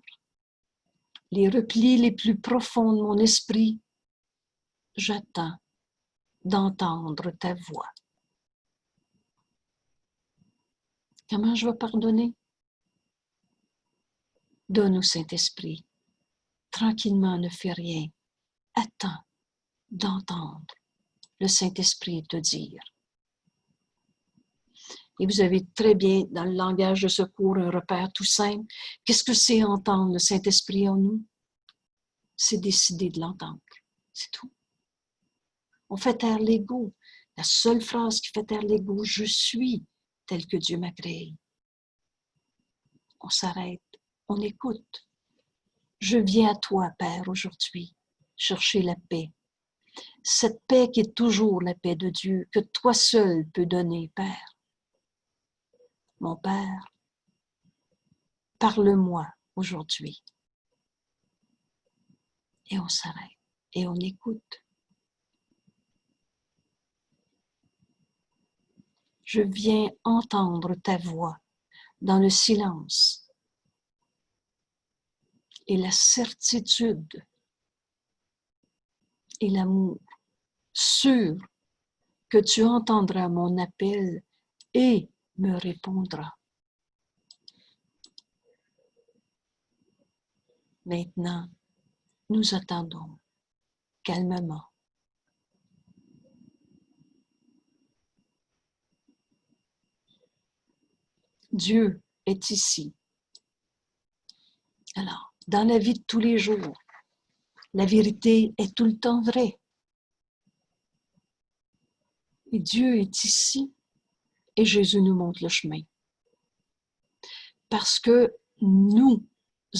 A: les replis les plus profonds de mon esprit, j'attends d'entendre ta voix. Comment je vais pardonner? Donne au Saint-Esprit. Tranquillement, ne fais rien. Attends d'entendre le Saint-Esprit te dire. Et vous avez très bien, dans le langage de secours, un repère tout simple. Qu'est-ce que c'est entendre le Saint-Esprit en nous? C'est décider de l'entendre. C'est tout. On fait taire l'ego. La seule phrase qui fait taire l'ego, je suis tel que Dieu m'a créé. On s'arrête, on écoute. Je viens à toi, Père, aujourd'hui, chercher la paix. Cette paix qui est toujours la paix de Dieu, que toi seul peux donner, Père. Mon Père, parle-moi aujourd'hui. Et on s'arrête et on écoute. Je viens entendre ta voix dans le silence et la certitude et l'amour, sûr que tu entendras mon appel et me répondras. Maintenant, nous attendons calmement. Dieu est ici. Alors, dans la vie de tous les jours, la vérité est tout le temps vraie. Et Dieu est ici et Jésus nous montre le chemin. Parce que nous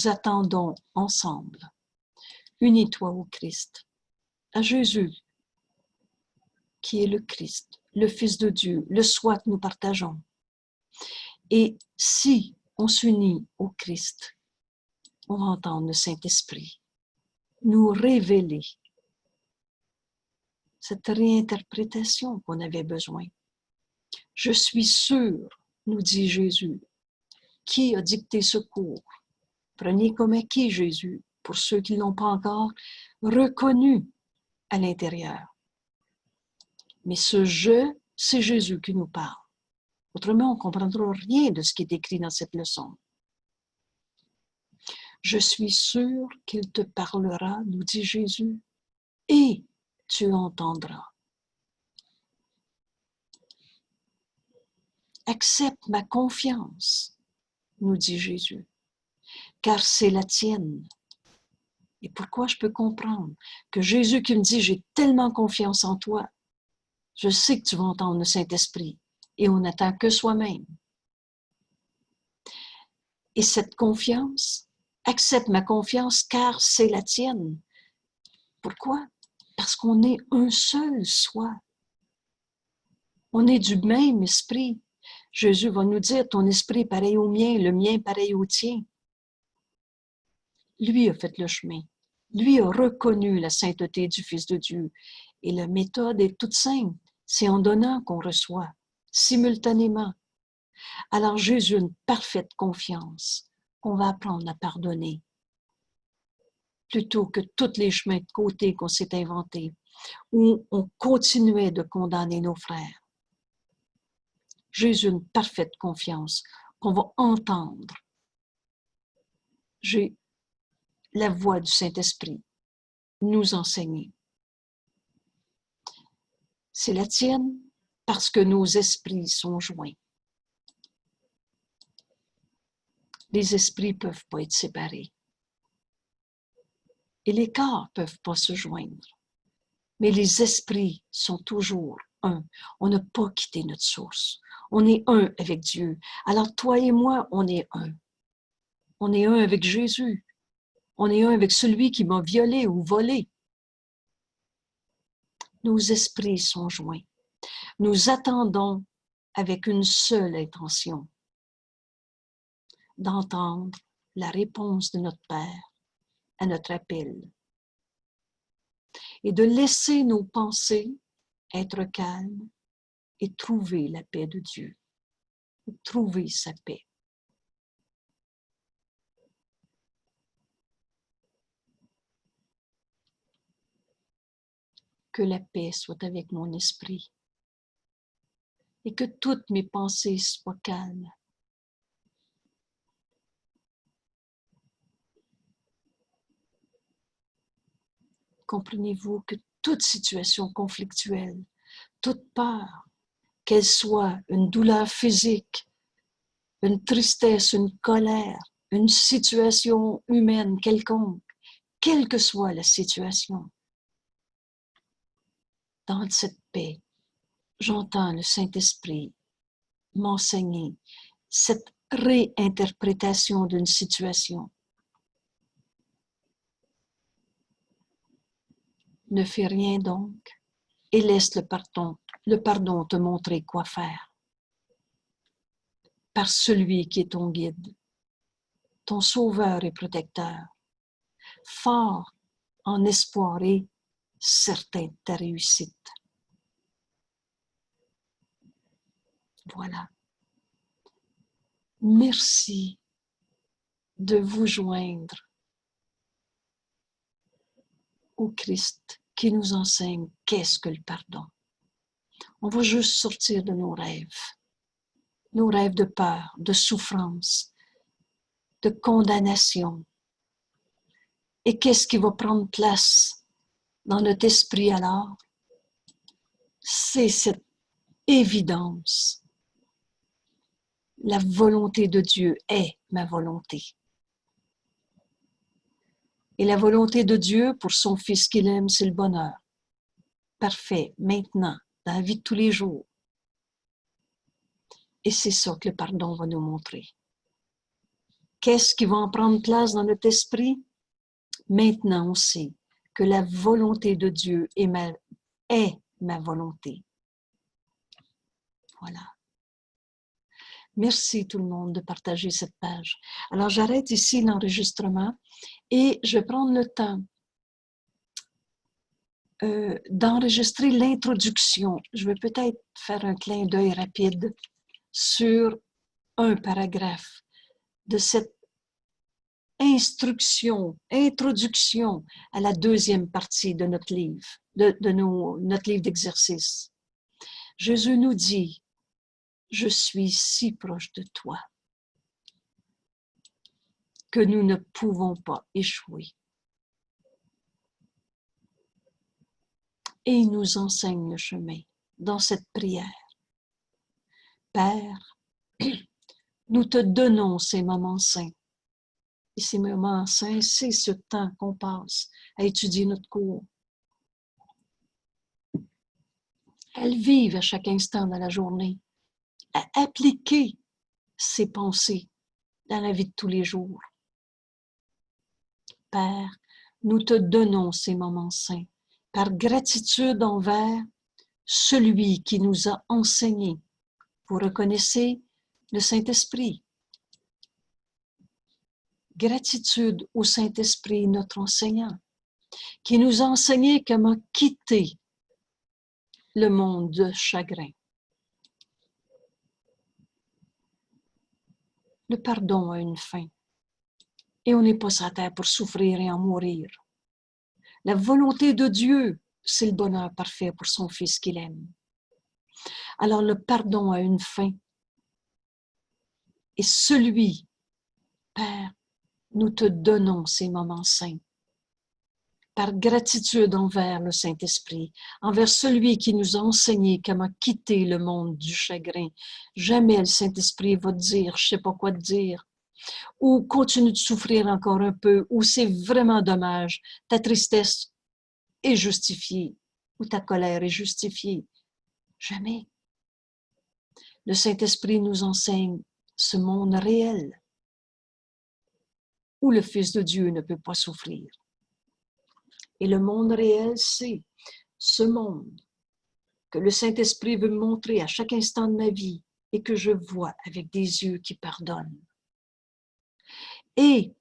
A: attendons ensemble. Unis-toi au Christ, à Jésus, qui est le Christ, le Fils de Dieu, le soi que nous partageons. Et si on s'unit au Christ, on va entendre le Saint-Esprit nous révéler cette réinterprétation qu'on avait besoin. Je suis sûr, nous dit Jésus, qui a dicté ce cours. Prenez comme acquis Jésus, pour ceux qui ne l'ont pas encore reconnu à l'intérieur. Mais ce « je », c'est Jésus qui nous parle. Autrement, on ne comprendra rien de ce qui est écrit dans cette leçon. Je suis sûr qu'il te parlera, nous dit Jésus, et tu entendras. Accepte ma confiance, nous dit Jésus, car c'est la tienne. Et pourquoi je peux comprendre que Jésus qui me dit « j'ai tellement confiance en toi », je sais que tu vas entendre le Saint-Esprit et on n'attend que soi-même. Et cette confiance, accepte ma confiance car c'est la tienne. Pourquoi? Parce qu'on est un seul soi. On est du même esprit. Jésus va nous dire, ton esprit est pareil au mien, le mien pareil au tien. Lui a fait le chemin. Lui a reconnu la sainteté du Fils de Dieu. Et la méthode est toute simple. C'est en donnant qu'on reçoit, simultanément. Alors Jésus a une parfaite confiance qu'on va apprendre à pardonner. Plutôt que tous les chemins de côté qu'on s'est inventés, où on continuait de condamner nos frères. Jésus a une parfaite confiance qu'on va entendre. J'ai la voix du Saint-Esprit nous enseigner. C'est la tienne parce que nos esprits sont joints. Les esprits ne peuvent pas être séparés. Et les corps ne peuvent pas se joindre. Mais les esprits sont toujours un. On n'a pas quitté notre source. On est un avec Dieu. Alors toi et moi, on est un. On est un avec Jésus. On est un avec celui qui m'a violé ou volé. Nos esprits sont joints. Nous attendons avec une seule intention, d'entendre la réponse de notre Père à notre appel et de laisser nos pensées être calmes et trouver la paix de Dieu, trouver sa paix. Que la paix soit avec mon esprit et que toutes mes pensées soient calmes. Comprenez-vous que toute situation conflictuelle, toute peur, qu'elle soit une douleur physique, une tristesse, une colère, une situation humaine quelconque, quelle que soit la situation, dans cette paix, j'entends le Saint-Esprit m'enseigner cette réinterprétation d'une situation. Ne fais rien donc et laisse le pardon te montrer quoi faire. Par celui qui est ton guide, ton sauveur et protecteur, fort en espoir et certain de ta réussite. Voilà. Merci de vous joindre au Christ qui nous enseigne qu'est-ce que le pardon. On va juste sortir de nos rêves de peur, de souffrance, de condamnation. Et qu'est-ce qui va prendre place dans notre esprit alors? C'est cette évidence. La volonté de Dieu est ma volonté. Et la volonté de Dieu pour son Fils qu'il aime, c'est le bonheur. Parfait, maintenant, dans la vie de tous les jours. Et c'est ça que le pardon va nous montrer. Qu'est-ce qui va en prendre place dans notre esprit? Maintenant, on sait que la volonté de Dieu est ma volonté. Voilà. Merci tout le monde de partager cette page. Alors, j'arrête ici l'enregistrement et je vais prendre le temps d'enregistrer l'introduction. Je vais peut-être faire un clin d'œil rapide sur un paragraphe de cette introduction à la deuxième partie de notre livre, notre livre d'exercice. Jésus nous dit, je suis si proche de toi que nous ne pouvons pas échouer. Et il nous enseigne le chemin dans cette prière. Père, nous te donnons ces moments saints. Et ces moments saints, c'est ce temps qu'on passe à étudier notre cours. Elles vivent à chaque instant de la journée, à appliquer ces pensées dans la vie de tous les jours. Père, nous te donnons ces moments saints par gratitude envers celui qui nous a enseigné. Vous reconnaissez le Saint-Esprit. Gratitude au Saint-Esprit, notre enseignant, qui nous a enseigné comment quitter le monde de chagrin. Le pardon a une fin. Et on n'est pas sur la terre pour souffrir et en mourir. La volonté de Dieu, c'est le bonheur parfait pour son Fils qu'il aime. Alors le pardon a une fin. Et celui, Père, nous te donnons ces moments saints. Par gratitude envers le Saint-Esprit, envers celui qui nous a enseigné comment quitter le monde du chagrin. Jamais le Saint-Esprit va te dire, je ne sais pas quoi te dire, ou continue de souffrir encore un peu, ou c'est vraiment dommage, ta tristesse est justifiée, ou ta colère est justifiée. Jamais. Le Saint-Esprit nous enseigne ce monde réel, où le Fils de Dieu ne peut pas souffrir. Et le monde réel, c'est ce monde que le Saint-Esprit veut me montrer à chaque instant de ma vie et que je vois avec des yeux qui pardonnent. Et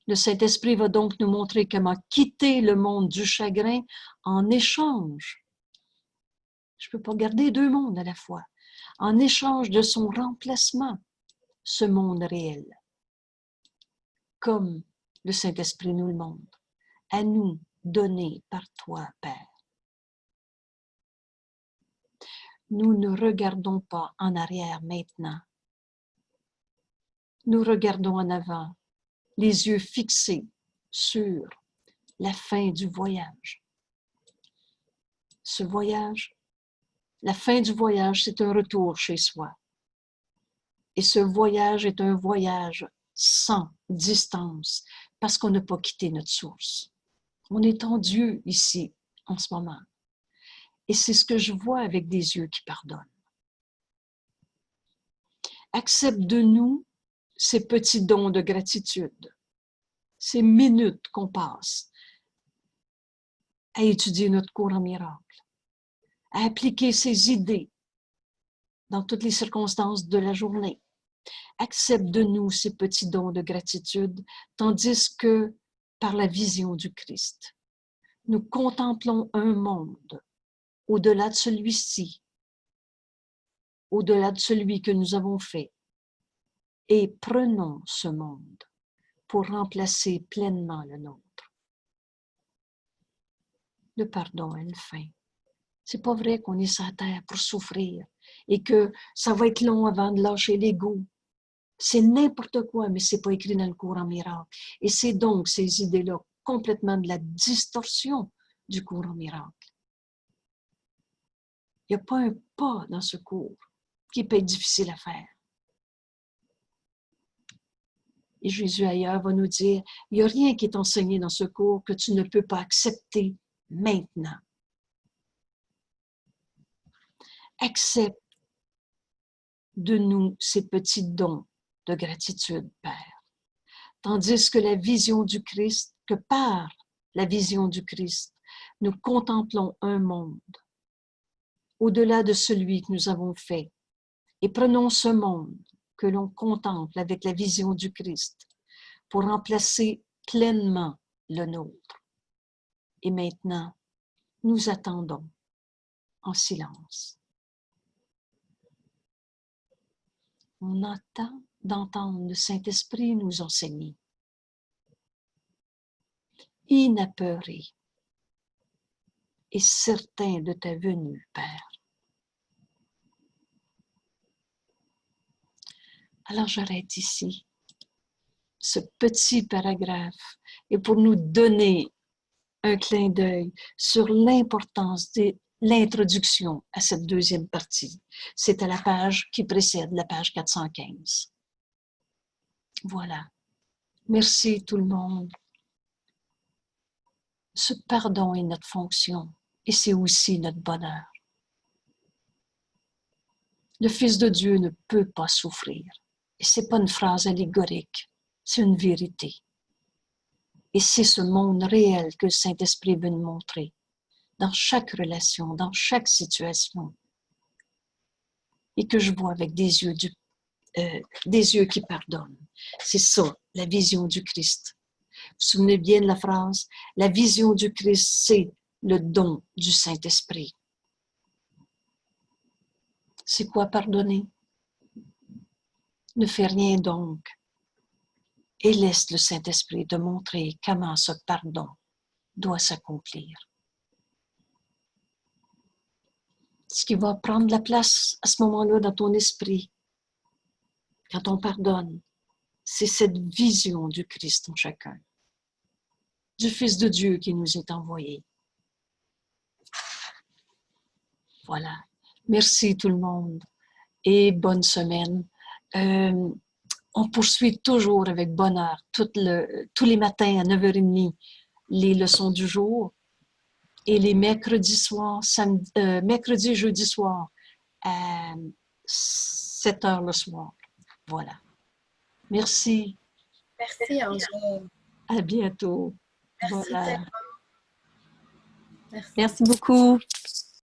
A: le Saint-Esprit va donc nous montrer comment quitter le monde du chagrin en échange. Je ne peux pas garder deux mondes à la fois. En échange de son remplacement, ce monde réel. Comme le Saint-Esprit nous le montre. À nous donné par toi, Père. Nous ne regardons pas en arrière maintenant. Nous regardons en avant, les yeux fixés sur la fin du voyage. Ce voyage, la fin du voyage, c'est un retour chez soi. Et ce voyage est un voyage sans distance, parce qu'on n'a pas quitté notre source. On est en Dieu ici, en ce moment. Et c'est ce que je vois avec des yeux qui pardonnent. Accepte de nous ces petits dons de gratitude, ces minutes qu'on passe à étudier notre cours en miracle, à appliquer ces idées dans toutes les circonstances de la journée. Accepte de nous ces petits dons de gratitude, tandis que par la vision du Christ, nous contemplons un monde au-delà de celui-ci, au-delà de celui que nous avons fait, et prenons ce monde pour remplacer pleinement le nôtre. Le pardon a une fin. C'est pas vrai qu'on est sur la terre pour souffrir et que ça va être long avant de lâcher l'ego. C'est n'importe quoi, mais c'est pas écrit dans le cours en miracle. Et c'est donc ces idées-là complètement de la distorsion du cours en miracle. Il n'y a pas un pas dans ce cours qui peut être difficile à faire. Et Jésus ailleurs va nous dire, il n'y a rien qui est enseigné dans ce cours que tu ne peux pas accepter maintenant. accepte de nous ces petits dons de gratitude, Père. Tandis que la vision du Christ, que par la vision du Christ, nous contemplons un monde au-delà de celui que nous avons fait. Et prenons ce monde que l'on contemple avec la vision du Christ pour remplacer pleinement le nôtre. Et maintenant, nous attendons en silence. On attend d'entendre le Saint-Esprit nous enseigner. Inapeuré et certain de ta venue, Père. Alors j'arrête ici ce petit paragraphe et pour nous donner un clin d'œil sur l'importance de l'introduction à cette deuxième partie. C'est à la page qui précède la page 415. Voilà. Merci tout le monde. Ce pardon est notre fonction et c'est aussi notre bonheur. Le Fils de Dieu ne peut pas souffrir. Et ce n'est pas une phrase allégorique, c'est une vérité. Et c'est ce monde réel que le Saint-Esprit veut nous montrer, dans chaque relation, dans chaque situation. Et que je vois avec des yeux qui pardonnent. C'est ça, la vision du Christ. Vous vous souvenez bien de la phrase? La vision du Christ, c'est le don du Saint-Esprit. C'est quoi pardonner? Ne fais rien donc et laisse le Saint-Esprit te montrer comment ce pardon doit s'accomplir. Ce qui va prendre la place à ce moment-là dans ton esprit, quand on pardonne, c'est cette vision du Christ en chacun, du Fils de Dieu qui nous est envoyé. Voilà. Merci tout le monde et bonne semaine. On poursuit toujours avec bonheur tous les matins à 9h30 les leçons du jour et les mercredis soirs, mercredi et jeudi soir à 7h le soir. Voilà. Merci.
B: Merci, Angèle.
A: À bientôt.
B: Merci
A: voilà.
B: tellement.
C: Merci beaucoup.